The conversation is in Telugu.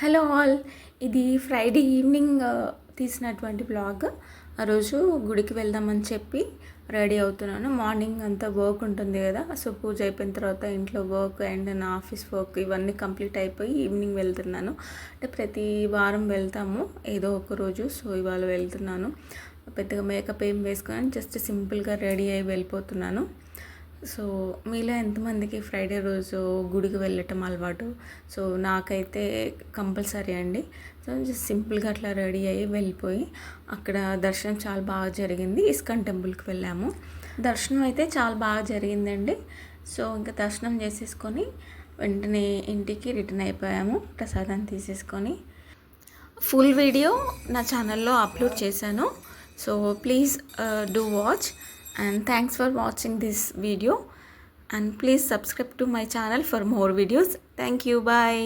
హలో ఆల్, ఇది ఫ్రైడే ఈవినింగ్ తీసినటువంటి బ్లాగ్. ఆ రోజు గుడికి వెళ్దామని చెప్పి రెడీ అవుతున్నాను. మార్నింగ్ అంతా వర్క్ ఉంటుంది కదా, సో పూజ అయిపోయిన తర్వాత ఇంట్లో వర్క్ అండ్ నా ఆఫీస్ వర్క్ ఇవన్నీ కంప్లీట్ అయిపోయి ఈవినింగ్ వెళ్తున్నాను. అంటే ప్రతి వారం వెళ్తాము ఏదో ఒక రోజు, సో ఇవాళ వెళ్తున్నాను. పెద్దగా మేకప్ ఏం వేసుకొని జస్ట్ సింపుల్గా రెడీ అయ్యి వెళ్ళిపోతున్నాను. సో మీలో ఎంతమందికి ఫ్రైడే రోజు గుడికి వెళ్ళటం అలవాటు? సో నాకైతే కంపల్సరీ అండి. సో జస్ట్ సింపుల్గా అట్లా రెడీ అయ్యి వెళ్ళిపోయి అక్కడ దర్శనం చాలా బాగా జరిగింది. ఇస్కాన్ టెంపుల్కి వెళ్ళాము. దర్శనం అయితే చాలా బాగా జరిగిందండి. సో ఇంకా దర్శనం చేసేసుకొని వెంటనే ఇంటికి రిటర్న్ అయిపోయాము ప్రసాదాన్ని తీసేసుకొని. ఫుల్ వీడియో నా ఛానల్లో అప్లోడ్ చేశాను. So please do watch and thanks for watching this video and please subscribe to my channel for more videos. Thank you. Bye.